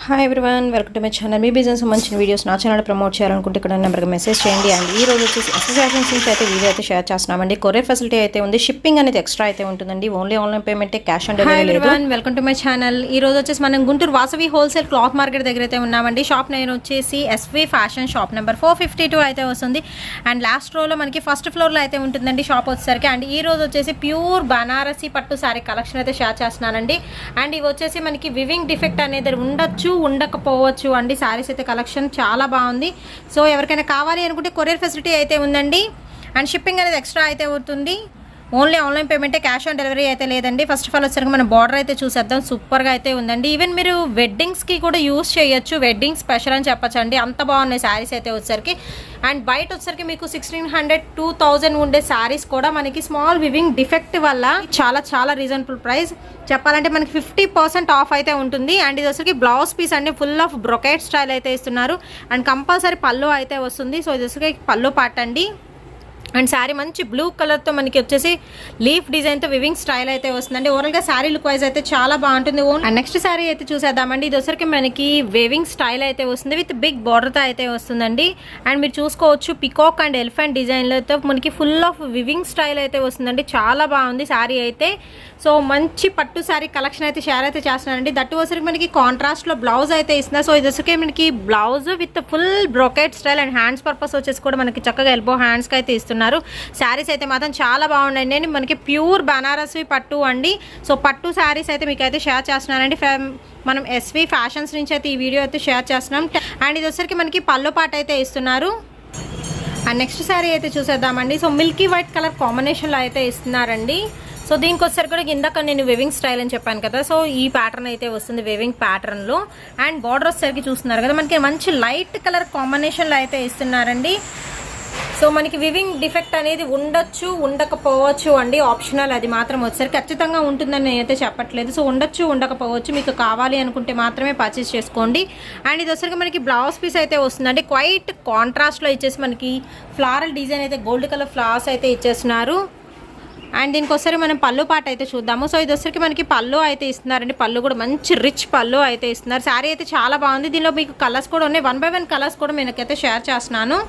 Hi everyone, welcome to my channel. Me business సంబంధించిన videos నా channel promote చేయాలనుకుంటే ఇక్కడ నెంబర్కి మెసేజ్ చేయండి. అండ్ ఈ రోజు వచ్చేసి ఎస్ఎస్ ఫ్యాషన్స్ నుంచి అయితే వీడియో అయితే షేర్ చేస్తున్నామండి. కొరియర్ ఫెసిలిటీ అయితే ఉంది, షిప్పింగ్ అనేది ఎక్స్ట్రా అయితే ఉంటుందండి. Only online payment, cash on delivery లేదు. Hi everyone, welcome to my channel. ఈ రోజు వచ్చేసి మనం Guntur Vasavi wholesale cloth market దగ్గర అయితే ఉన్నామండి. షాప్ నేమ్ వచ్చేసి ఎస్వి ఫ్యాషన్, షాప్ నెంబర్ 452 అయితే వస్తుంది. అండ్ లాస్ట్ రోలో మనకి ఫస్ట్ ఫ్లోర్లో అయితే ఉంటుందండి షాప్ వచ్చేసరికి. అండ్ ఈ రోజు వచ్చేసి ప్యూర్ బనారసి పట్టు సారీ కలెక్షన్ అయితే షేర్ చేస్తున్నానండి. అండ్ ఇవి వచ్చేసి మనకి వివింగ్ డిఫెక్ట్ అనేది ఉండొచ్చు, ఉండకపోవచ్చు అండి. సారీస్ అయితే కలెక్షన్ చాలా బాగుంది. సో ఎవరికైనా కావాలి అనుకుంటే కొరియర్ ఫెసిలిటీ అయితే ఉందండి. అండ్ షిప్పింగ్ అనేది ఎక్స్ట్రా అయితే అవుతుంది. ఓన్లీ ఆన్లైన్ పేమెంటే, క్యాష్ ఆన్ డెలివరీ అయితే లేదండి. ఫస్ట్ ఆఫ్ ఆల్ వచ్చరికి మన బార్డర్ అయితే చూసేద్దాం. సూపర్గా అయితే ఉందండి. ఈవెన్ మీరు వెడ్డింగ్స్కి కూడా యూస్ చేయొచ్చు, వెడ్డింగ్ స్పెషల్ అని చెప్పచ్చు అండి. అంత బాగున్నాయి శారీస్ అయితే వచ్చరికి. అండ్ బయట వచ్చరికి మీకు 1600 2000 ఉండే శారీస్ కూడా మనకి స్మాల్ వివింగ్ డిఫెక్ట్ వల్ల చాలా చాలా రీజనబుల్ ప్రైస్ చెప్పాలంటే మనకి 50% ఆఫ్ అయితే ఉంటుంది. అండ్ ఇది వచ్చరికి బ్లౌజ్ పీస్ అండి, ఫుల్ ఆఫ్ బ్రొకేట్ స్టైల్ అయితే ఇస్తున్నారు. అండ్ కంపల్సరీ పళ్ళు అయితే వస్తుంది. సో ఇది వచ్చరికి పళ్ళు పార్ట్ అండి. అండ్ శారీ మంచి బ్లూ కలర్తో మనకి వచ్చేసి లీఫ్ డిజైన్తో వివింగ్ స్టైల్ అయితే వస్తుందండి. ఓవరాల్గా శారీ లుక్ వైజ్ అయితే చాలా బాగుంటుంది. అండ్ నెక్స్ట్ శారీ అయితే చూసేద్దామండి. ఇది వచ్చరికి మనకి వేవింగ్ స్టైల్ అయితే వస్తుంది, విత్ బిగ్ బార్డర్తో అయితే వస్తుందండి. అండ్ మీరు చూసుకోవచ్చు పికాక్ అండ్ ఎలిఫెంట్ డిజైన్లతో మనకి ఫుల్ ఆఫ్ వివింగ్ స్టైల్ అయితే వస్తుందండి. చాలా బాగుంది శారీ అయితే. సో మంచి పట్టు శారీ కలెక్షన్ అయితే షేర్ అయితే చేస్తున్నానండి. దట్టు వచ్చరికి మనకి కాంట్రాస్ట్లో బ్లౌజ్ అయితే ఇస్తున్నారు. సో ఇది వచ్చరికి మనకి blouse with full brocade style and hands purpose వచ్చేసి కూడా మనకి చక్కగా ఎల్బో హ్యాండ్స్కి అయితే ఇస్తున్నారు. శారీస్ అయితే మాత్రం చాలా బాగున్నాయండి. మనకి ప్యూర్ బనారసి పట్టు అండి. సో పట్టు శారీస్ అయితే మీకు అయితే షేర్ చేస్తున్నానండి. మనం ఎస్వి ఫ్యాషన్స్ నుంచి అయితే ఈ వీడియో అయితే షేర్ చేస్తున్నాం. అండ్ ఇది వచ్చరికి మనకి పళ్ళు పాట అయితే ఇస్తున్నారు. అండ్ నెక్స్ట్ శారీ అయితే చూసేద్దామండి. సో మిల్కీ వైట్ కలర్ కాంబినేషన్లో అయితే ఇస్తున్నారండి. సో దీనికి వచ్చేసరికి కూడా ఇందాక నేను వేవింగ్ స్టైల్ అని చెప్పాను కదా. సో ఈ ప్యాటర్న్ అయితే వస్తుంది వేవింగ్ ప్యాటర్న్లో. అండ్ బార్డర్ వచ్చేసరికి చూస్తున్నారు కదా, మనకి మంచి లైట్ కలర్ కాంబినేషన్లో అయితే ఇస్తున్నారండి. సో మనకి వివింగ్ డిఫెక్ట్ అనేది ఉండొచ్చు, ఉండకపోవచ్చు అండి, ఆప్షనల్. అది మాత్రం వచ్చేసరికి ఖచ్చితంగా ఉంటుందని నేనైతే చెప్పట్లేదు. సో ఉండొచ్చు, ఉండకపోవచ్చు. మీకు కావాలి అనుకుంటే మాత్రమే పర్చేస్ చేసుకోండి. అండ్ ఇది వచ్చేసరికి మనకి బ్లౌజ్ పీస్ అయితే వస్తుందండి. క్వైట్ కాంట్రాస్ట్లో ఇచ్చేసి మనకి ఫ్లారల్ డిజైన్ అయితే గోల్డ్ కలర్ ఫ్లవర్స్ అయితే ఇచ్చేస్తున్నారు. అండ్ దీనికి ఒకసారి మనం పళ్ళు పాట అయితే చూద్దాము. సో ఇది వచ్చరికి మనకి పళ్ళు అయితే ఇస్తున్నారండి. పళ్ళు కూడా మంచి రిచ్ పళ్ళు అయితే ఇస్తున్నారు. శారీ అయితే చాలా బాగుంది. దీనిలో మీకు కలర్స్ కూడా ఉన్నాయి. 1 by 1 కలర్స్ కూడా నేనైతే షేర్ చేస్తున్నాను.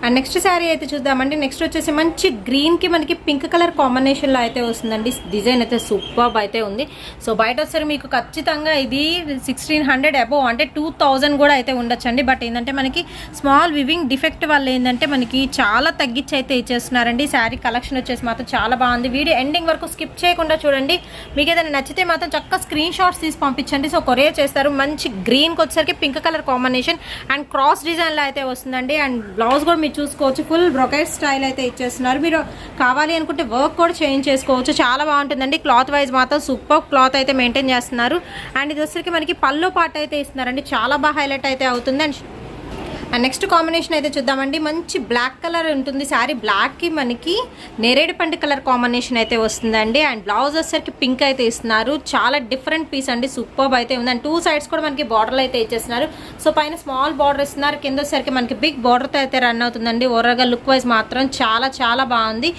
అండ్ నెక్స్ట్ శారీ అయితే చూద్దామండి. నెక్స్ట్ వచ్చేసి మంచి గ్రీన్కి మనకి పింక్ కలర్ కాంబినేషన్లో అయితే వస్తుందండి. డిజైన్ అయితే సూపర్బ్ అయితే ఉంది. సో బయట వచ్చేసరికి మీకు ఖచ్చితంగా ఇది 1600 అబోవ్ అంటే 2000 కూడా అయితే ఉండొచ్చండి. బట్ ఏంటంటే మనకి స్మాల్ వివింగ్ డిఫెక్ట్ వల్ల ఏంటంటే మనకి చాలా తగ్గించి అయితే ఇచ్చేస్తున్నారండి. శారీ కలెక్షన్ వచ్చేసి మాత్రం చాలా బాగుంది. వీడియో ఎండింగ్ వరకు స్కిప్ చేయకుండా చూడండి. మీకు ఏదైనా నచ్చితే మాత్రం చక్కగా స్క్రీన్ షాట్స్ తీసి పంపించండి. సో కొరియర్ చేస్తారు. మంచి గ్రీన్కి వచ్చేసరికి pink colour combination and cross డిజైన్లో అయితే వస్తుందండి. అండ్ బ్లౌజ్ కూడా చూసుకోవచ్చు, ఫుల్ బ్రొకెట్ స్టైల్ అయితే ఇచ్చేస్తున్నారు. మీరు కావాలి అనుకుంటే వర్క్ కూడా చేంజ్ చేసుకోవచ్చు. చాలా బాగుంటుందండి. క్లాత్ వైజ్ మాత్రం సూపర్ క్లాత్ అయితే మెయింటైన్ చేస్తున్నారు. అండ్ ఇది వచ్చరికి మనకి పళ్ళు పాట అయితే ఇస్తున్నారండి. చాలా బాగా హైలైట్ అయితే అవుతుంది. అండ్ నెక్స్ట్ కాంబినేషన్ అయితే చూద్దామండి. మంచి బ్లాక్ కలర్ ఉంటుంది శారీ. బ్లాక్కి మనకి నేరేడు పండు కలర్ కాంబినేషన్ అయితే వస్తుందండి. అండ్ బ్లౌజ్ వచ్చేసరికి పింక్ అయితే ఇస్తున్నారు. చాలా డిఫరెంట్ పీస్ అండి, సూపర్బ్ అయితే ఉంది. అండ్ 2 సైడ్స్ కూడా మనకి బార్డర్లు అయితే ఇచ్చేస్తున్నారు. సో పైన స్మాల్ బార్డర్ ఇస్తున్నారు, కింద వచ్చేసరికి మనకి బిగ్ బార్డర్తో అయితే రన్ అవుతుందండి. ఓవరాల్గా లుక్ వైజ్ మాత్రం చాలా చాలా బాగుంది.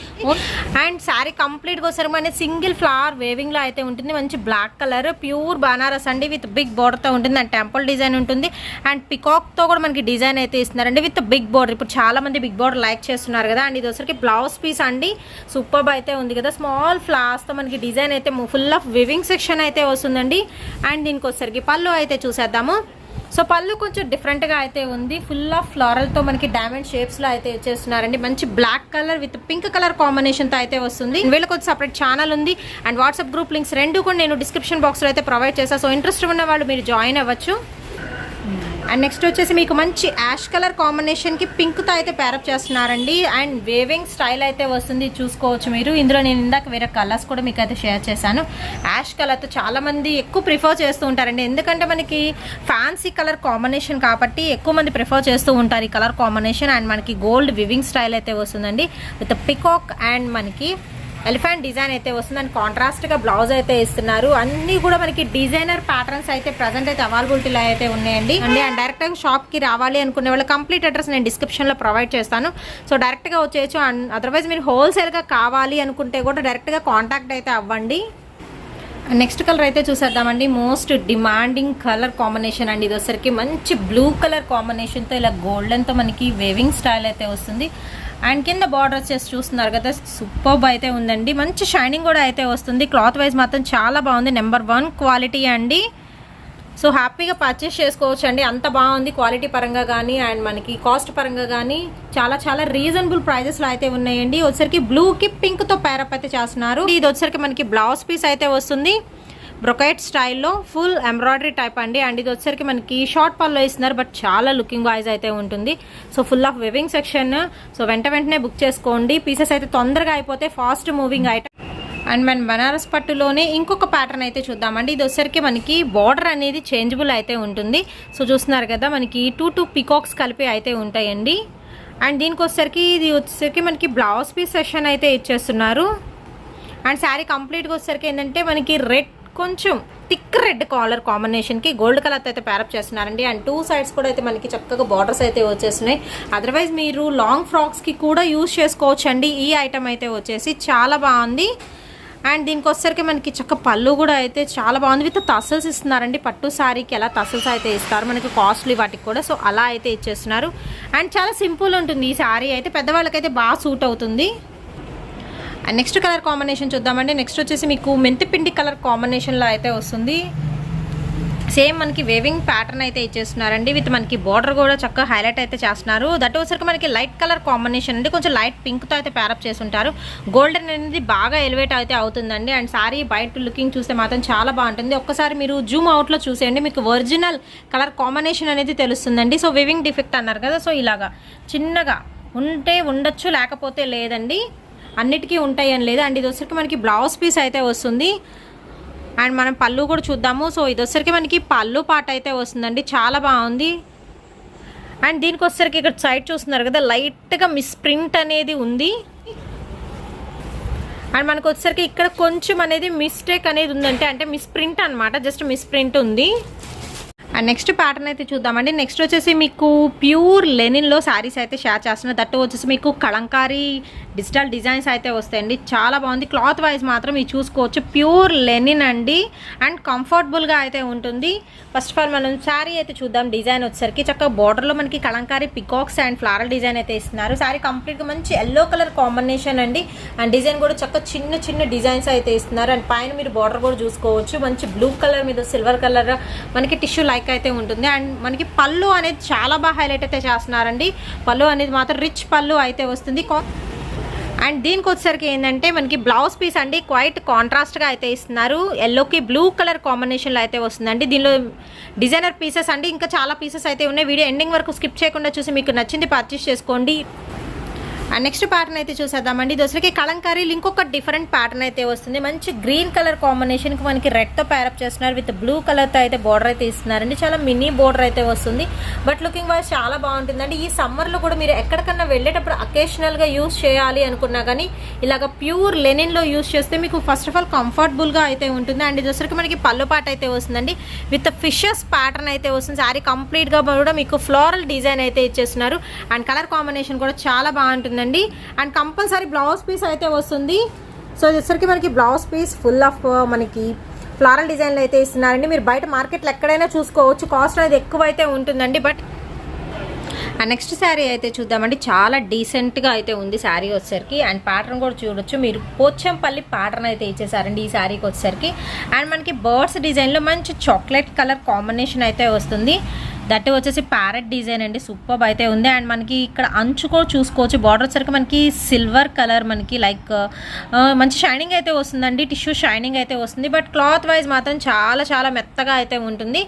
అండ్ శారీ కంప్లీట్గా వచ్చేసరికి మనకి సింగిల్ ఫ్లవర్ వేవింగ్లో అయితే ఉంటుంది. మంచి బ్లాక్ కలర్ ప్యూర్ బనారస్ అండి, విత్ బిగ్ బార్డర్తో ఉంటుంది. అండ్ టెంపుల్ డిజైన్ ఉంటుంది. అండ్ పికాక్తో కూడా మనకి డిజైన్ అయితే ఇస్తున్నారండి, విత్ బిగ్ బార్డర్. ఇప్పుడు చాలా మంది బిగ్ బార్డర్ లైక్ చేస్తున్నారు కదా. అండ్ ఇది వచ్చరికి బ్లౌజ్ పీస్ అండి, సూపర్బ్ అయితే ఉంది కదా. స్మాల్ ఫ్లవర్స్తో మనకి డిజైన్ అయితే ఫుల్ ఆఫ్ వివింగ్ సెక్షన్ అయితే వస్తుందండి. అండ్ దీనికి వచ్చరికి పళ్ళు అయితే చూసేద్దాము. సో పళ్ళు కొంచెం డిఫరెంట్గా అయితే ఉంది. ఫుల్ ఆఫ్ ఫ్లోరల్తో మనకి డైమండ్ షేప్స్లో అయితే చేస్తున్నారండి. మంచి black colour with pink colour కాంబినేషన్తో అయితే వస్తుంది. వీళ్ళకి వచ్చి సపరేట్ ఛానల్ ఉంది. అండ్ వాట్సాప్ గ్రూప్ లింక్స్ రెండు కూడా నేను డిస్క్రిప్షన్ బాక్స్లో అయితే ప్రొవైడ్ చేస్తాను. సో ఇంట్రెస్ట్ ఉన్న వాళ్ళు మీరు జాయిన్ అవ్వచ్చు. అండ్ నెక్స్ట్ వచ్చేసి మీకు మంచి యాష్ కలర్ కాంబినేషన్కి పింక్తో అయితే ప్యారప్ చేస్తున్నారండి. అండ్ వేవింగ్ స్టైల్ అయితే వస్తుంది, చూసుకోవచ్చు మీరు. ఇందులో నేను ఇందాక వేరే కలర్స్ కూడా మీకు అయితే షేర్ చేశాను. యాష్ కలర్తో చాలామంది ఎక్కువ ప్రిఫర్ చేస్తూ ఉంటారండి. ఎందుకంటే మనకి ఫ్యాన్సీ కలర్ కాంబినేషన్ కాబట్టి ఎక్కువ మంది ప్రిఫర్ చేస్తూ ఉంటారు ఈ కలర్ కాంబినేషన్. అండ్ మనకి గోల్డ్ వివింగ్ స్టైల్ అయితే వస్తుందండి, విత్ పికాక్ అండ్ మనకి ఎలిఫెంట్ డిజైన్ అయితే వస్తుంది. అండ్ కాంట్రాస్ట్గా బ్లౌజ్ అయితే ఇస్తున్నారు. అన్నీ కూడా మనకి డిజైనర్ ప్యాటర్న్స్ అయితే ప్రజెంట్ అయితే అవైలబిలిటీలో అయితే ఉన్నాయండి. అండ్ డైరెక్ట్గా షాప్కి రావాలి అనుకునే వాళ్ళ కంప్లీట్ అడ్రస్ నేను డిస్క్రిప్షన్లో ప్రొవైడ్ చేస్తాను. సో డైరెక్ట్గా వచ్చేయచ్చు. అండ్ అదర్వైజ్ మీరు హోల్సేల్గా కావాలి అనుకుంటే కూడా డైరెక్ట్గా కాంటాక్ట్ అయితే అవ్వండి. నెక్స్ట్ కలర్ అయితే చూసేద్దామండి. మోస్ట్ డిమాండింగ్ కలర్ కాంబినేషన్ అండి. ఇది వచ్చరికి మంచి బ్లూ కలర్ కాంబినేషన్తో ఇలా గోల్డెన్తో మనకి వేవింగ్ స్టైల్ అయితే వస్తుంది. అండ్ కింద బార్డర్ వచ్చేసి చూస్తున్నారు కదా, సూపర్బ్ అయితే ఉందండి. మంచి షైనింగ్ కూడా అయితే వస్తుంది. క్లాత్ వైజ్ మాత్రం చాలా బాగుంది. నెంబర్ 1 క్వాలిటీ అండి. సో హ్యాపీగా పర్చేస్ చేసుకోవచ్చు అండి. అంత బాగుంది క్వాలిటీ పరంగా కానీ అండ్ మనకి కాస్ట్ పరంగా కానీ చాలా చాలా రీజనబుల్ ప్రైజెస్లో అయితే ఉన్నాయండి. వచ్చరికి బ్లూకి పింక్తో పేరప్ అయితే చేస్తున్నారు. ఇది వచ్చరికి మనకి బ్లౌజ్ పీస్ అయితే వస్తుంది బ్రొకైట్ స్టైల్లో, ఫుల్ ఎంబ్రాయిడరీ టైప్ అండి. అండ్ ఇది వచ్చరికి మనకి షార్ట్ పల్లో ఇస్తున్నారు, బట్ చాలా లుకింగ్ వైజ్ అయితే ఉంటుంది. So full of weaving section. So వెంటనే బుక్ చేసుకోండి. పీసెస్ అయితే తొందరగా అయిపోతే ఫాస్ట్ మూవింగ్ ఐటమ్. అండ్ మన బనారస్ పట్టులోనే ఇంకొక ప్యాటర్న్ అయితే చూద్దామండి. ఇది వచ్చరికి మనకి బార్డర్ అనేది చేంజబుల్ అయితే ఉంటుంది. సో చూస్తున్నారు కదా, మనకి 2 పికాక్స్ కలిపి అయితే ఉంటాయండి. అండ్ దీనికి వచ్చరికి ఇది వచ్చేసరికి మనకి బ్లౌజ్ పీస్ సెక్షన్ అయితే ఇచ్చేస్తున్నారు. అండ్ శారీ కంప్లీట్గా వచ్చేసరికి ఏంటంటే మనకి రెడ్, కొంచెం థిక్ రెడ్ కాలర్ కాంబినేషన్కి గోల్డ్ కలర్ అయితే ప్యారప్ చేస్తున్నారండి. అండ్ 2 సైడ్స్ కూడా అయితే మనకి చక్కగా బార్డర్స్ అయితే వచ్చేస్తున్నాయి. అదర్వైజ్ మీరు లాంగ్ ఫ్రాక్స్కి కూడా యూజ్ చేసుకోవచ్చు అండి. ఈ ఐటమ్ అయితే వచ్చేసి చాలా బాగుంది. అండ్ దీనికి వచ్చేసరికి మనకి చక్క పళ్ళు కూడా అయితే చాలా బాగుంది. విత్ టసల్స్ ఇస్తున్నారండి. పట్టు శారీకి ఎలా టసల్స్ అయితే ఇస్తారు మనకి కాస్ట్లీ వాటికి కూడా, సో అలా అయితే ఇచ్చేస్తున్నారు. అండ్ చాలా సింపుల్ ఉంటుంది ఈ శారీ అయితే, పెద్దవాళ్ళకైతే బాగా సూట్ అవుతుంది. అండ్ నెక్స్ట్ కలర్ కాంబినేషన్ చూద్దామండి. నెక్స్ట్ వచ్చేసి మీకు మెంతిపిండి కలర్ కాంబినేషన్లో అయితే వస్తుంది. సేమ్ మనకి వేవింగ్ ప్యాటర్న్ అయితే ఇచ్చేస్తున్నారండి. విత్ మనకి బార్డర్ కూడా చక్కగా హైలైట్ అయితే చేస్తున్నారు. దట్ వచ్చరికి మనకి లైట్ కలర్ కాంబినేషన్ అండి. కొంచెం లైట్ పింక్తో అయితే ప్యారప్ చేస్తుంటారు. గోల్డెన్ అనేది బాగా ఎలివేట్ అయితే అవుతుందండి. అండ్ సారీ బయట లుకింగ్ చూస్తే మాత్రం చాలా బాగుంటుంది. ఒక్కసారి మీరు జూమ్ అవుట్లో చూసేయండి, మీకు ఒరిజినల్ కలర్ కాంబినేషన్ అనేది తెలుస్తుందండి. సో వేవింగ్ డిఫెక్ట్ అన్నారు కదా, సో ఇలాగా చిన్నగా ఉంటే ఉండొచ్చు, లేకపోతే లేదండి. అన్నిటికీ ఉంటాయి అని లేదు. అండ్ ఇది వచ్చరికి మనకి బ్లౌజ్ పీస్ అయితే వస్తుంది. అండ్ మనం పళ్ళు కూడా చూద్దాము. సో ఇది వచ్చరికి మనకి పళ్ళు పాట అయితే వస్తుందండి, చాలా బాగుంది. అండ్ దీనికి వచ్చరికి ఇక్కడ సైడ్ చూస్తున్నారు కదా, లైట్గా మిస్ ప్రింట్ అనేది ఉంది. అండ్ మనకు వచ్చరికి ఇక్కడ కొంచెం అనేది మిస్టేక్ అనేది ఉందంటే, అంటే మిస్ ప్రింట్ అనమాట, జస్ట్ మిస్ ప్రింట్ ఉంది. అండ్ నెక్స్ట్ ప్యాటర్న్ అయితే చూద్దామండి. నెక్స్ట్ వచ్చేసి మీకు ప్యూర్ లెనిన్లో శారీస్ అయితే షేర్ చేస్తున్నారు. దట్టు వచ్చేసి మీకు కలంకారీ డిజిటల్ డిజైన్స్ అయితే వస్తాయండి, చాలా బాగుంది. క్లాత్ వైజ్ మాత్రం ఇది చూసుకోవచ్చు, ప్యూర్ లెనిన్ అండి. అండ్ కంఫర్టబుల్గా అయితే ఉంటుంది. ఫస్ట్ ఆఫ్ ఆల్ మనం శారీ అయితే చూద్దాం. డిజైన్ వచ్చేసరికి చక్కగా బార్డర్లో మనకి Kalamkari peacocks and floral design అయితే ఇస్తున్నారు. శారీ కంప్లీట్గా మంచి ఎల్లో కలర్ కాంబినేషన్ అండి. అండ్ డిజైన్ కూడా చక్కగా చిన్న చిన్న డిజైన్స్ అయితే ఇస్తున్నారు. అండ్ పైన మీరు బార్డర్ కూడా చూసుకోవచ్చు, మంచి బ్లూ కలర్ మీద సిల్వర్ కలర్ మనకి టిష్యూ లైక్ అయితే ఉంటుంది. అండ్ మనకి పళ్ళు అనేది చాలా బాగా హైలైట్ అయితే చేస్తున్నారండి. పళ్ళు అనేది మాత్రం రిచ్ పళ్ళు అయితే వస్తుంది. అండ్ దీనికి వచ్చేసరికి ఏంటంటే మనకి బ్లౌజ్ పీస్ అండి, క్వైట్ కాంట్రాస్ట్గా అయితే ఇస్తున్నారు. ఎల్లోకి బ్లూ కలర్ కాంబినేషన్లో అయితే వస్తుందండి. దీనిలో డిజైనర్ పీసెస్ అండి, ఇంకా చాలా పీసెస్ అయితే ఉన్నాయి. వీడియో ఎండింగ్ వరకు స్కిప్ చేయకుండా చూసి మీకు నచ్చింది పర్చేస్ చేసుకోండి. అండ్ నెక్స్ట్ ప్యాటర్న్ అయితే చూసేద్దామండి. దోసరికి కలంకారీలు ఇంకొక డిఫరెంట్ ప్యాటర్న్ అయితే వస్తుంది. మంచి గ్రీన్ కలర్ కాంబినేషన్కి మనకి రెడ్తో ప్యారప్ చేస్తున్నారు. విత్ బ్లూ కలర్తో అయితే బార్డర్ అయితే ఇస్తున్నారండి. చాలా మినీ బార్డర్ అయితే వస్తుంది, బట్ లుకింగ్ వైజ్ చాలా బాగుంటుందండి. ఈ సమ్మర్లో కూడా మీరు ఎక్కడికన్నా వెళ్ళేటప్పుడు అకేషనల్గా యూజ్ చేయాలి అనుకున్నా కానీ ఇలాగ ప్యూర్ లెనిన్లో యూజ్ చేస్తే మీకు ఫస్ట్ ఆఫ్ ఆల్ కంఫర్టబుల్గా అయితే ఉంటుంది. అండ్ దోసరికి మనకి పళ్ళు పాట అయితే వస్తుందండి. విత్ ఫిషెస్ ప్యాటర్న్ అయితే వస్తుంది. శారీ కంప్లీట్గా కూడా మీకు ఫ్లోరల్ డిజైన్ అయితే ఇచ్చేస్తున్నారు. అండ్ కలర్ కాంబినేషన్ కూడా చాలా బాగుంటుంది. అండ్ కంపల్సరీ బ్లౌజ్ పీస్ అయితే వస్తుంది. సో వచ్చరికి మనకి బ్లౌజ్ పీస్ ఫుల్ ఆఫ్ మనకి ఫ్లారల్ డిజైన్లు అయితే ఇస్తున్నారండి. మీరు బయట మార్కెట్లో ఎక్కడైనా చూసుకోవచ్చు, కాస్ట్ అనేది ఎక్కువ అయితే ఉంటుందండి. బట్ నెక్స్ట్ శారీ అయితే చూద్దామండి. చాలా డీసెంట్గా అయితే ఉంది శారీ వచ్చేసరికి. అండ్ ప్యాటర్న్ కూడా చూడొచ్చు మీరు, పోచంపల్లి ప్యాటర్న్ అయితే ఇచ్చేసారండి ఈ శారీకి వచ్చేసరికి. అండ్ మనకి బర్డ్స్ డిజైన్లో మంచి చాక్లెట్ కలర్ కాంబినేషన్ అయితే వస్తుంది. దట్ వచ్చేసి ప్యారెట్ డిజైన్ అండి, సూపర్ అయితే ఉంది. అండ్ మనకి ఇక్కడ అంచు కూడా చూసుకోవచ్చు. బార్డర్ వచ్చరికి మనకి సిల్వర్ కలర్ మనకి లైక్ మంచి షైనింగ్ అయితే వస్తుందండి, టిష్యూ షైనింగ్ అయితే వస్తుంది. బట్ క్లాత్ వైజ్ మాత్రం చాలా చాలా మెత్తగా అయితే ఉంటుంది.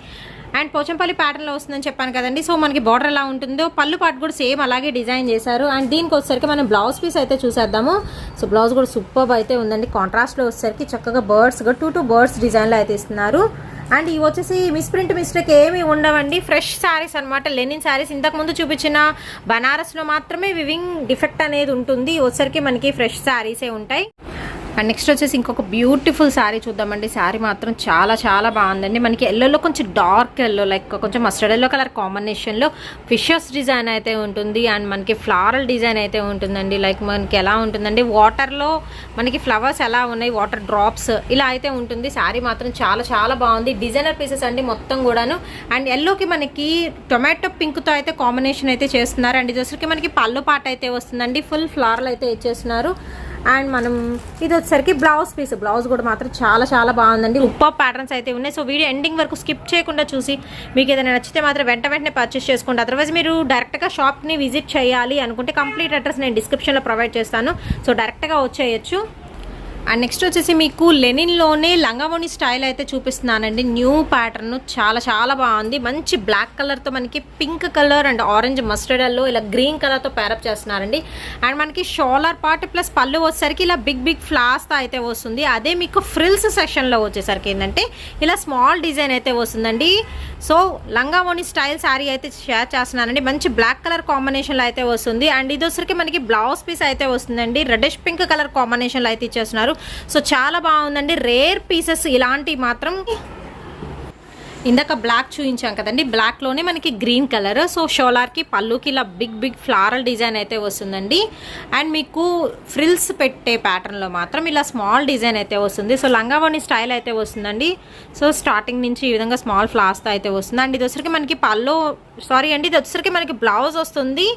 అండ్ పోచంపల్లి ప్యాటర్న్లో వస్తుందని చెప్పాను కదండి. సో మనకి బార్డర్ ఎలా ఉంటుందో పళ్ళు పాటు కూడా సేమ్ అలాగే డిజైన్ చేశారు. అండ్ దీనికి వచ్చేసరికి మనం బ్లౌజ్ పీస్ అయితే చూసేద్దాము. సో బ్లౌజ్ కూడా సూపర్ అయితే ఉందండి. కాంట్రాస్ట్లో వచ్చేసరికి చక్కగా బర్డ్స్గా 2 బర్డ్స్ డిజైన్లో అయితే ఇస్తున్నారు. అండ్ ఇవి వచ్చేసి మిస్ప్రింట్ మిస్టేక్ ఏమీ ఉండవండి, ఫ్రెష్ శారీస్ అనమాట, లెనిన్ శారీస్. ఇంతకుముందు చూపించిన బనారస్లో మాత్రమే వివింగ్ డిఫెక్ట్ అనేది ఉంటుంది, వచ్చరికి మనకి ఫ్రెష్ శారీసే ఉంటాయి. అండ్ నెక్స్ట్ వచ్చేసి ఇంకొక బ్యూటిఫుల్ శారీ చూద్దామండి. శారీ మాత్రం చాలా చాలా బాగుందండి. మనకి ఎల్లోలో కొంచెం డార్క్ ఎల్లో, లైక్ కొంచెం మస్టర్డ్ ఎల్లో కలర్ కాంబినేషన్లో ఫిషెస్ డిజైన్ అయితే ఉంటుంది. అండ్ మనకి ఫ్లారల్ డిజైన్ అయితే ఉంటుందండి. లైక్ మనకి ఎలా ఉంటుందండి, వాటర్లో మనకి ఫ్లవర్స్ ఎలా ఉన్నాయి, వాటర్ డ్రాప్స్ ఇలా అయితే ఉంటుంది. శారీ మాత్రం చాలా చాలా బాగుంది. డిజైనర్ పీసెస్ అండి మొత్తం కూడాను. అండ్ ఎల్లోకి మనకి టొమాటో పింక్తో అయితే కాంబినేషన్ అయితే చేస్తున్నారు. అండ్ ఇది వచ్చరికి మనకి పళ్ళు పాట అయితే వస్తుందండి. ఫుల్ ఫ్లారల్ అయితే ఇచ్చేస్తున్నారు. అండ్ మనం ఇది వచ్చేసరికి బ్లౌజ్ పీస్, బ్లౌజ్ కూడా మాత్రం చాలా చాలా బాగుందండి. సూపర్ ప్యాటర్న్స్ అయితే ఉన్నాయి. సో వీడియో ఎండింగ్ వరకు స్కిప్ చేయకుండా చూసి మీకు ఏదైనా నచ్చితే మాత్రం వెంటనే పర్చేస్ చేసుకోండి. అదర్వైజ్ మీరు డైరెక్ట్గా షాప్ని విజిట్ చేయాలి అనుకుంటే కంప్లీట్ అడ్రస్ నేను డిస్క్రిప్షన్లో ప్రొవైడ్ చేస్తాను. సో డైరెక్ట్గా వచ్చేయచ్చు. అండ్ నెక్స్ట్ వచ్చేసి మీకు లెనిన్లోనే లంగావోణి స్టైల్ అయితే చూపిస్తున్నానండి. న్యూ ప్యాటర్న్ చాలా చాలా బాగుంది. మంచి బ్లాక్ కలర్తో మనకి పింక్ కలర్ అండ్ ఆరెంజ్ మస్టర్డ్లో ఇలా గ్రీన్ కలర్తో ప్యారప్ చేస్తున్నారండి. అండ్ మనకి షోలర్ పార్ట్ ప్లస్ పళ్ళు వచ్చేసరికి ఇలా బిగ్ బిగ్ ఫ్లాస్తో అయితే వస్తుంది. అదే మీకు ఫ్రిల్స్ సెక్షన్లో వచ్చేసరికి ఏంటంటే ఇలా స్మాల్ డిజైన్ అయితే వస్తుందండి. సో లంగావోణి స్టైల్ శారీ అయితే షేర్ చేస్తున్నానండి. మంచి బ్లాక్ కలర్ కాంబినేషన్లో అయితే వస్తుంది. అండ్ ఇది వచ్చరికి మనకి బ్లౌజ్ పీస్ అయితే వస్తుందండి. రెడ్డిష్ పింక్ కలర్ కాంబినేషన్లో అయితే ఇచ్చేస్తున్నారు. సో చాలా బాగుందండి. రేర్ పీసెస్ ఇలాంటివి మాత్రం. ఇందాక బ్లాక్ చూపించాం కదండి, బ్లాక్లోనే మనకి గ్రీన్ కలర్. సో షోలార్కి పళ్ళుకి ఇలా బిగ్ బిగ్ ఫ్లారల్ డిజైన్ అయితే వస్తుందండి. అండ్ మీకు ఫ్రిల్స్ పెట్టే ప్యాటర్న్లో మాత్రం ఇలా స్మాల్ డిజైన్ అయితే వస్తుంది. సో లంగావోణి స్టైల్ అయితే వస్తుందండి. సో స్టార్టింగ్ నుంచి ఈ విధంగా స్మాల్ ఫ్లాస్తో అయితే వస్తుంది. అండ్ ఇది వచ్చరికి మనకి ఇది వచ్చరికి మనకి బ్లౌజ్ వస్తుంది.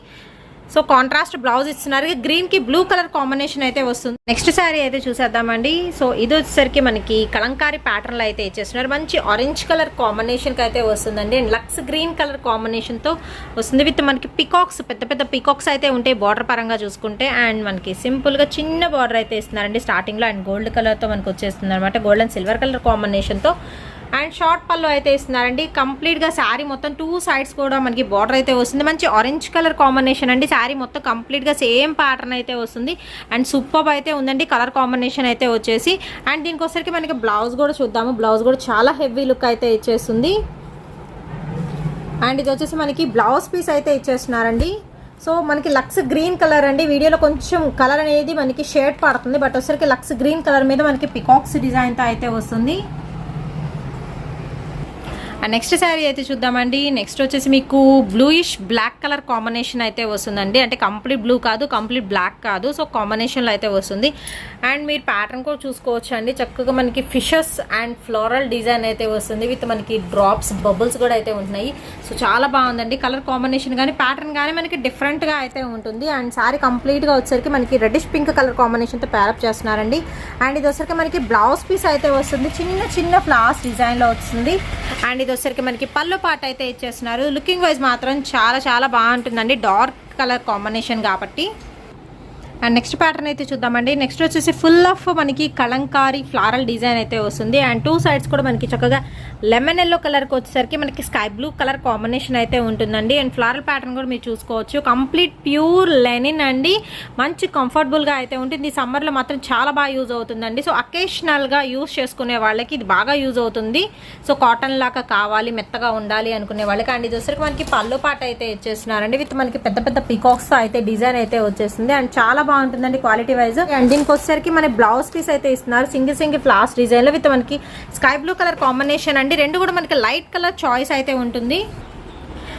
సో కాంట్రాస్ట్ బ్లౌజ్ ఇస్తున్నారు. గ్రీన్కి బ్లూ కలర్ కాంబినేషన్ అయితే వస్తుంది. నెక్స్ట్ శారీ అయితే చూసేద్దామండి. సో ఇది వచ్చేసరికి మనకి కలంకారీ ప్యాటర్న్లో అయితే ఇచ్చేస్తున్నారు. మంచి ఆరెంజ్ కలర్ కాంబినేషన్కి అయితే వస్తుందండి. అండ్ లక్స్ గ్రీన్ కలర్ కాంబినేషన్తో వస్తుంది. విత్ మనకి పికాక్స్, పెద్ద పెద్ద పికాక్స్ అయితే ఉంటాయి బార్డర్ పరంగా చూసుకుంటే. అండ్ మనకి సింపుల్గా చిన్న బార్డర్ అయితే ఇస్తున్నారండి స్టార్టింగ్లో. అండ్ గోల్డ్ కలర్తో మనకు వచ్చేస్తుంది అనమాట. గోల్డ్ అండ్ సిల్వర్ కలర్ కాంబినేషన్తో. అండ్ షార్ట్ పళ్ళు అయితే ఇస్తున్నారండి. కంప్లీట్గా శారీ మొత్తం 2 sides కూడా మనకి బార్డర్ అయితే వస్తుంది. మంచి ఆరెంజ్ కలర్ కాంబినేషన్ అండి. శారీ మొత్తం కంప్లీట్గా సేమ్ ప్యాటర్న్ అయితే వస్తుంది. అండ్ సూపర్ అయితే ఉందండి కలర్ కాంబినేషన్ అయితే వచ్చేసి. అండ్ దీనికోసరికి మనకి బ్లౌజ్ కూడా చూద్దాము. బ్లౌజ్ కూడా చాలా హెవీ లుక్ అయితే ఇచ్చేస్తుంది. అండ్ ఇది వచ్చేసి మనకి బ్లౌజ్ పీస్ అయితే ఇచ్చేస్తున్నారండి. సో మనకి లక్స్ గ్రీన్ కలర్ అండి. వీడియోలో కొంచెం కలర్ అనేది మనకి షేడ్ పడుతుంది, బట్ వచ్చేసరికి లక్స్ గ్రీన్ కలర్ మీద మనకి పికాక్స్ డిజైన్తో అయితే వస్తుంది. నెక్స్ట్ శారీ అయితే చూద్దామండి. నెక్స్ట్ వచ్చేసి మీకు బ్లూయిష్ బ్లాక్ కలర్ కాంబినేషన్ అయితే వస్తుందండి. అంటే కంప్లీట్ బ్లూ కాదు, కంప్లీట్ బ్లాక్ కాదు. సో కాంబినేషన్లో అయితే వస్తుంది. అండ్ మీరు ప్యాటర్న్ కూడా చూసుకోవచ్చు అండి. చక్కగా మనకి ఫిషెస్ అండ్ ఫ్లోరల్ డిజైన్ అయితే వస్తుంది. విత్ మనకి డ్రాప్స్, బబుల్స్ కూడా అయితే ఉంటున్నాయి. సో చాలా బాగుందండి. కలర్ కాంబినేషన్ కానీ ప్యాటర్న్ కానీ మనకి డిఫరెంట్గా అయితే ఉంటుంది. అండ్ శారీ కంప్లీట్గా వచ్చేసరికి మనకి రెడ్డిష్ పింక్ కలర్ కాంబినేషన్తో ప్యారప్ చేస్తున్నారండి. అండ్ ఇది వచ్చేసరికి మనకి బ్లౌజ్ పీస్ అయితే వస్తుంది. చిన్న చిన్న ఫ్లవర్స్ డిజైన్లో వస్తుంది. అండ్ ఇది వచ్చేసరికి మనకి పళ్ళు పాట అయితే ఇచ్చేస్తున్నారు. లుకింగ్ వైజ్ మాత్రం చాలా చాలా బాగుంటుందండి, డార్క్ కలర్ కాంబినేషన్ కాబట్టి. అండ్ నెక్స్ట్ ప్యాటర్న్ అయితే చూద్దామండి. నెక్స్ట్ వచ్చేసి ఫుల్ ఆఫ్ మనకి కలంకారీ ఫ్లారల్ డిజైన్ అయితే వస్తుంది. అండ్ 2 sides కూడా మనకి చక్కగా లెమన్ ఎల్లో కలర్కి వచ్చేసరికి మనకి స్కై బ్లూ కలర్ కాంబినేషన్ అయితే ఉంటుందండి. అండ్ ఫ్లారల్ ప్యాటర్న్ కూడా మీరు చూసుకోవచ్చు. కంప్లీట్ ప్యూర్ లెనిన్ అండి. మంచి కంఫర్టబుల్గా అయితే ఉంటుంది. సమ్మర్లో మాత్రం చాలా బాగా యూజ్ అవుతుందండి. సో అకేషనల్గా యూజ్ చేసుకునే వాళ్ళకి ఇది బాగా యూజ్ అవుతుంది. సో కాటన్ లాగా కావాలి, మెత్తగా ఉండాలి అనుకునే వాళ్ళకి. అండ్ ఇది వచ్చేసరికి మనకి పళ్ళు పాట అయితే ఇచ్చేస్తున్నారండి. విత్ మనకి పెద్ద పెద్ద పికాక్స్ అయితే డిజైన్ అయితే వచ్చేస్తుంది. అండ్ చాలా బాగుంటుందండి క్వాలిటీ వైజ్. అండ్ దీనికి వచ్చేసరికి మన బ్లౌజ్ పీస్ అయితే ఇస్తున్నారు. సింగిల్ ఫ్లాస్ డిజైన్ లో విత్ మనకి స్కై బ్లూ కలర్ కాంబినేషన్ అండి. రెండు కూడా మనకి లైట్ కలర్ చాయిస్ అయితే ఉంటుంది.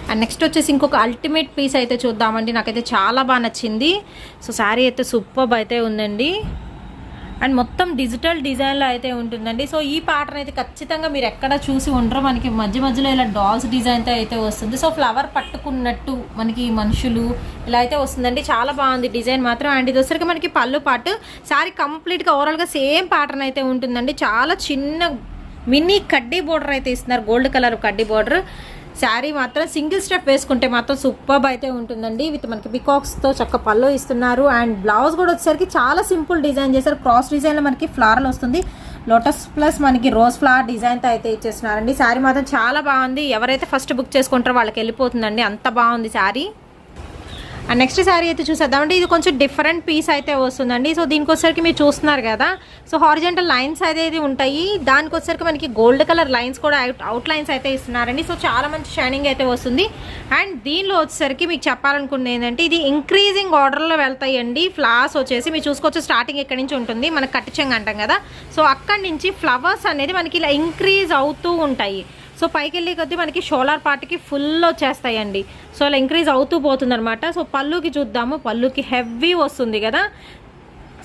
అండ్ నెక్స్ట్ వచ్చేసి ఇంకొక అల్టిమేట్ పీస్ అయితే చూద్దామండి. నాకైతే చాలా బాగా నచ్చింది. సో శారీ అయితే సూపర్బ్ అయితే ఉందండి. అండ్ మొత్తం డిజిటల్ డిజైన్లో అయితే ఉంటుందండి. సో ఈ ప్యాటర్న్ అయితే ఖచ్చితంగా మీరు ఎక్కడ చూసి ఉండరో. మనకి మధ్యలో ఇలా డాల్స్ డిజైన్తో అయితే వస్తుంది. సో ఫ్లవర్ పట్టుకున్నట్టు మనకి మనుషులు ఇలా అయితే వస్తుందండి. చాలా బాగుంది డిజైన్ మాత్రం. అండ్ ఇది వచ్చరికి మనకి పళ్ళు పాటు. శారీ కంప్లీట్గా ఓవరాల్గా సేమ్ ప్యాటర్న్ అయితే ఉంటుందండి. చాలా చిన్న మినీ కడ్డీ బోర్డర్ అయితే ఇస్తున్నారు, గోల్డ్ కలర్ కడ్డీ బోర్డర్. శారీ మాత్రం సింగిల్ స్టెప్ వేసుకుంటే మాత్రం సూపర్బ్ అయితే ఉంటుందండి. విత్ మనకి పికాక్స్తో చక్క పళ్ళు ఇస్తున్నారు. అండ్ బ్లౌజ్ కూడా వచ్చేసరికి చాలా సింపుల్ డిజైన్ చేశారు. క్రాస్ డిజైన్లో మనకి ఫ్లవర్ వస్తుంది. లోటస్ ప్లస్ మనకి రోజ్ ఫ్లవర్ డిజైన్తో అయితే ఇచ్చేస్తున్నారండి. శారీ మాత్రం చాలా బాగుంది. ఎవరైతే ఫస్ట్ బుక్ చేసుకుంటారో వాళ్ళకి వెళ్ళిపోతుందండి, అంత బాగుంది శారీ. అండ్ నెక్స్ట్ శారీ అయితే చూసేద్దామంటే ఇది కొంచెం డిఫరెంట్ పీస్ అయితే వస్తుందండి. సో దీనికి వచ్చేసరికి మీరు చూస్తున్నారు కదా, సో హారిజంటల్ లైన్స్ అయితే ఉంటాయి. దానికి వచ్చేసరికి మనకి గోల్డ్ కలర్ లైన్స్ కూడా అవుట్ లైన్స్ అయితే ఇస్తున్నారండి. సో చాలా మంచి షైనింగ్ అయితే వస్తుంది. అండ్ దీనిలో వచ్చేసరికి మీకు చెప్పాలనుకున్నది ఏంటంటే ఇది ఇంక్రీజింగ్ ఆర్డర్లో వెళ్తాయండి. ఫ్లవర్స్ వచ్చేసి మీరు చూసుకోవచ్చు, స్టార్టింగ్ ఎక్కడి నుంచి ఉంటుంది, మనకు కట్టించంగా అంటాం కదా, సో అక్కడి నుంచి ఫ్లవర్స్ అనేది మనకి ఇలా ఇంక్రీజ్ అవుతూ ఉంటాయి. సో పైకి వెళ్ళి కొద్దీ మనకి షోలార్ పార్ట్కి ఫుల్ వచ్చేస్తాయండి. సో అలా ఇంక్రీజ్ అవుతూ పోతుంది అనమాట. సో పళ్ళుకి చూద్దాము, పళ్ళుకి హెవీ వస్తుంది కదా.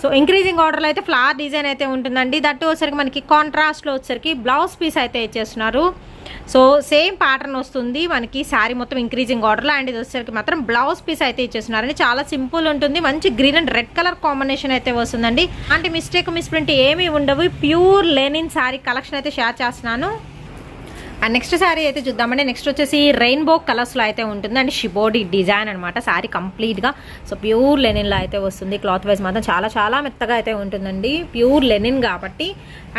సో ఇంక్రీజింగ్ ఆర్డర్లో అయితే ఫ్లవర్ డిజైన్ అయితే ఉంటుందండి. దట్టు వచ్చేసరికి మనకి కాంట్రాస్ట్లో వచ్చేసరికి బ్లౌజ్ పీస్ అయితే ఇచ్చేస్తున్నారు. సో సేమ్ ప్యాటర్న్ వస్తుంది మనకి శారీ మొత్తం ఇంక్రీజింగ్ ఆర్డర్లో. అండ్ ఇది వచ్చేసరికి మాత్రం బ్లౌజ్ పీస్ అయితే ఇచ్చేస్తున్నారండి. చాలా సింపుల్ ఉంటుంది, మంచి green and red colour combination అయితే వస్తుందండి. అంటే మిస్ప్రింట్ ఏమీ ఉండవు. ప్యూర్ లెనిన్ శారీ కలెక్షన్ అయితే షేర్ చేస్తున్నాను. అండ్ నెక్స్ట్ శారీ అయితే చూద్దామండి. నెక్స్ట్ వచ్చేసి రెయిన్బో కలర్స్లో అయితే ఉంటుంది అండ్ షిబోడి డిజైన్ అనమాట. శారీ కంప్లీట్గా సో ప్యూర్ లెనిన్లో అయితే వస్తుంది. క్లాత్ వైజ్ మాత్రం చాలా చాలా మెత్తగా అయితే ఉంటుందండి, ప్యూర్ లెనిన్ కాబట్టి.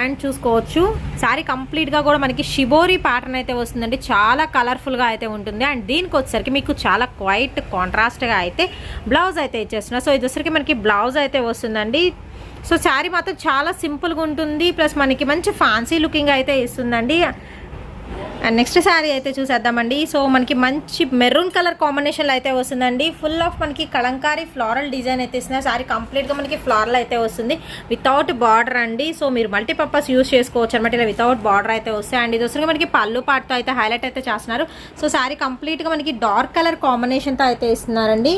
అండ్ చూసుకోవచ్చు శారీ కంప్లీట్గా కూడా మనకి షిబోరి ప్యాటర్న్ అయితే వస్తుందండి. చాలా కలర్ఫుల్గా అయితే ఉంటుంది. అండ్ దీనికి వచ్చేసరికి మీకు చాలా క్వైట్ కాంట్రాస్ట్గా అయితే బ్లౌజ్ అయితే ఇచ్చేస్తున్నారు. సో ఇది వచ్చేసరికి మనకి బ్లౌజ్ అయితే వస్తుందండి. సో శారీ మాత్రం చాలా సింపుల్గా ఉంటుంది, ప్లస్ మనకి మంచి ఫ్యాన్సీ లుకింగ్ అయితే ఇస్తుందండి. అండ్ నెక్స్ట్ శారీ అయితే చూసేద్దామండి. సో మనకి మంచి మెరూన్ కలర్ కాంబినేషన్లో అయితే వస్తుందండి. ఫుల్ ఆఫ్ మనకి కలంకారీ ఫ్లోరల్ డిజైన్ అయితే ఇస్తున్నారు. శారీ కంప్లీట్గా మనకి ఫ్లోరల్ అయితే వస్తుంది వితౌట్ బార్డర్ అండి. సో మీరు మల్టీపర్పస్ యూస్ చేసుకోవచ్చు అనమాట, ఇలా వితౌట్ బార్డర్ అయితే వస్తాయి. అండ్ ఇది వస్తుంది మనకి పళ్ళు పాటుతో అయితే హైలైట్ అయితే చేస్తున్నారు. సో శారీ కంప్లీట్గా మనకి డార్క్ కలర్ కాంబినేషన్తో అయితే ఇస్తున్నారండి.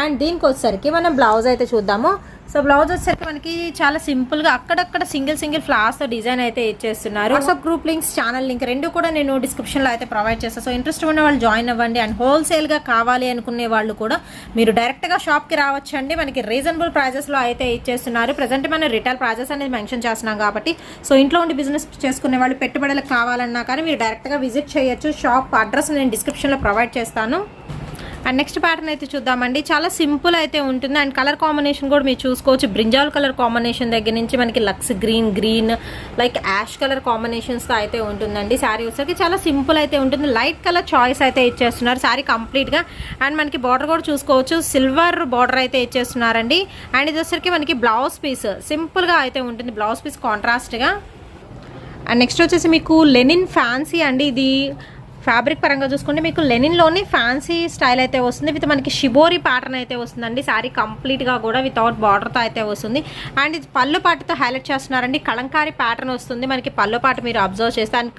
అండ్ దీనికి వచ్చేసరికి మనం బ్లౌజ్ అయితే చూద్దాము. సో బ్లౌజ్ వచ్చేసరికి మనకి చాలా సింపుల్గా అక్కడక్కడ సింగిల్ ఫ్లవర్స్తో డిజైన్ అయితే ఇచ్చేస్తున్నారు. WhatsApp group links, channel link రెండు కూడా నేను డిస్క్రిప్షన్లో అయితే ప్రొవైడ్ చేస్తాను. సో ఇంట్రెస్ట్ ఉన్న వాళ్ళు జాయిన్ అవ్వండి. అండ్ హోల్సేల్గా కావాలి అనుకునే వాళ్ళు కూడా మీరు డైరెక్ట్గా షాప్కి రావచ్చండి. మనకి రీజనబుల్ ప్రైజెస్లో అయితే ఇచ్చేస్తున్నారు. ప్రజెంట్ మనం రిటైల్ ప్రైజెస్ అనేది మెన్షన్ చేస్తున్నాం కాబట్టి సో ఇంట్లో ఉండి బిజినెస్ చేసుకునే వాళ్ళు పెట్టుబడులకు కావాలన్నా కానీ మీరు డైరెక్ట్గా విజిట్ చేయొచ్చు. షాప్ అడ్రస్ నేను డిస్క్రిప్షన్లో ప్రొవైడ్ చేస్తాను. అండ్ నెక్స్ట్ ప్యాటర్న్ అయితే చూద్దామండి. చాలా సింపుల్ అయితే ఉంటుంది. అండ్ కలర్ కాంబినేషన్ కూడా మీరు చూసుకోవచ్చు. బ్రింజాల్ కలర్ కాంబినేషన్ దగ్గర నుంచి మనకి లక్స్ గ్రీన్ లైక్ యాష్ కలర్ కాంబినేషన్స్తో అయితే ఉంటుందండి. శారీ వచ్చేసరికి చాలా సింపుల్ అయితే ఉంటుంది. లైట్ కలర్ చాయిస్ అయితే ఇచ్చేస్తున్నారు శారీ కంప్లీట్గా. అండ్ మనకి బార్డర్ కూడా చూసుకోవచ్చు, సిల్వర్ బార్డర్ అయితే ఇచ్చేస్తున్నారండి. అండ్ ఇది వచ్చేసరికి మనకి బ్లౌజ్ పీస్ సింపుల్గా అయితే ఉంటుంది, బ్లౌజ్ పీస్ కాంట్రాస్ట్గా. అండ్ నెక్స్ట్ వచ్చేసి మీకు లెనిన్ ఫ్యాన్సీ అండి. ఇది ఫ్యాబ్రిక్ పరంగా చూసుకుంటే మీకు లెనిన్లోని ఫ్యాన్సీ స్టైల్ అయితే వస్తుంది. విత్ మనకి షిబోరి ప్యాటర్న్ అయితే వస్తుందండి. శారీ కంప్లీట్గా కూడా వితౌట్ బార్డర్తో అయితే వస్తుంది. అండ్ ఇది పళ్ళు పాటుతో హైలైట్ చేస్తున్నారండి. కలంకారీ ప్యాటర్న్ వస్తుంది మనకి పళ్ళు పాటు మీరు అబ్జర్వ్ చేస్తే. అండ్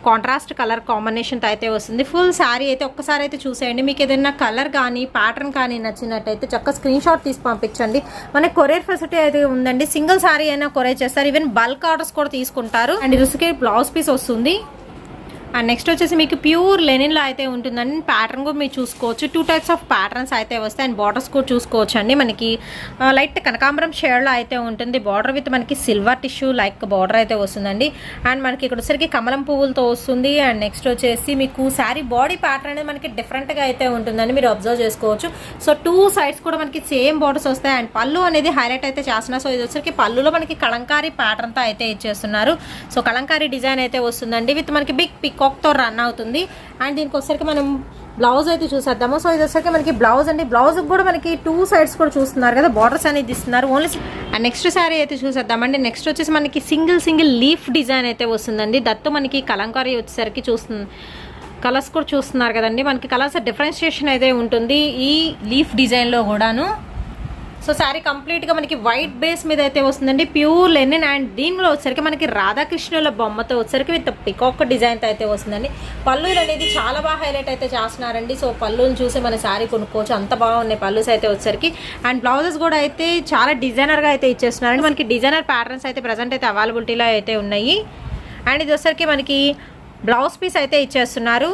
కాంట్రాస్ట్ కలర్ కాంబినేషన్తో అయితే వస్తుంది. ఫుల్ శారీ అయితే ఒక్కసారి అయితే చూసేయండి. మీకు ఏదైనా కలర్ కానీ ప్యాటర్న్ కానీ నచ్చినట్టయితే చక్కగా స్క్రీన్ షాట్ తీసి పంపించండి. మనకి కొరియర్ ఫెసిలిటీ అయితే ఉందండి. సింగిల్ శారీ అయినా కొరియర్ చేస్తారు, ఈవెన్ బల్క్ ఆర్డర్స్ కూడా తీసుకుంటారు. అండ్ ఇది బ్లౌజ్ పీస్ వస్తుంది. అండ్ నెక్స్ట్ వచ్చేసి మీకు ప్యూర్ లెనిన్లో అయితే ఉంటుందండి. ప్యాటర్న్ కూడా మీరు చూసుకోవచ్చు, 2 టైప్స్ ఆఫ్ ప్యాటర్న్స్ అయితే వస్తాయి. అండ్ బార్డర్స్ కూడా చూసుకోవచ్చు అండి. మనకి లైట్ కనకాంబరం షేడ్లో అయితే ఉంటుంది బార్డర్, విత్ మనకి సిల్వర్ టిష్యూ లైక్ బార్డర్ అయితే వస్తుందండి. అండ్ మనకి ఇక్కడ వచ్చేసరికి కమలం పువ్వులతో వస్తుంది. అండ్ నెక్స్ట్ వచ్చేసి మీకు శారీ బాడీ ప్యాటర్న్ అనేది మనకి డిఫరెంట్గా అయితే ఉంటుందండి, మీరు అబ్జర్వ్ చేసుకోవచ్చు. సో 2 సైడ్స్ కూడా మనకి సేమ్ బార్డర్స్ వస్తాయి. అండ్ పళ్ళు అనేది హైలైట్ అయితే చేస్తున్నారు. సో ఇది వచ్చేసరికి పళ్ళులో మనకి కలంకారీ ప్యాటర్న్తో అయితే ఇచ్చేస్తున్నారు. సో కలంకారీ డిజైన్ అయితే వస్తుందండి, విత్ మనకి బిగ్ పికాక్తో రన్ అవుతుంది. అండ్ దీనికి వచ్చేసరికి మనం బ్లౌజ్ అయితే చూసేద్దాము. సో ఇది వచ్చేసరికి మనకి బ్లౌజ్ అండి. బ్లౌజ్ కూడా మనకి 2 సైడ్స్ కూడా చూస్తున్నారు కదా, బార్డర్స్ అనేది ఇస్తున్నారు ఓన్లీ. అండ్ నెక్స్ట్ శారీ అయితే చూసేద్దామండి. నెక్స్ట్ వచ్చేసి మనకి సింగిల్ లీఫ్ డిజైన్ అయితే వస్తుందండి. దట్టు మనకి కలంకారీ వచ్చేసరికి కలర్స్ కూడా చూస్తున్నారు కదండి. మనకి కలర్స్ డిఫరెన్షియేషన్ అయితే ఉంటుంది ఈ లీఫ్ డిజైన్లో కూడాను. సో శారీ కంప్లీట్గా మనకి వైట్ బేస్ మీద అయితే వస్తుందండి, ప్యూర్ లెనిన్. అండ్ దీనిలో వచ్చేసరికి మనకి రాధాకృష్ణుల బొమ్మతో వచ్చేసరికి విత్ పికాక్ డిజైన్తో అయితే వస్తుందండి. పళ్ళులు అనేది చాలా బాగా హైలైట్ అయితే చేస్తున్నారండి. సో పళ్ళుని చూసి మన శారీ కొనుక్కోవచ్చు, అంత బాగున్నాయి పళ్ళుస్ అయితే వచ్చేసరికి. అండ్ బ్లౌజెస్ కూడా అయితే చాలా డిజైనర్గా అయితే ఇచ్చేస్తున్నారండి. మనకి డిజైనర్ ప్యాటర్న్స్ అయితే ప్రజెంట్ అయితే అవైలబిలిటీలో అయితే ఉన్నాయి. అండ్ ఇది వచ్చేసరికి మనకి బ్లౌజ్ పీస్ అయితే ఇచ్చేస్తున్నారు.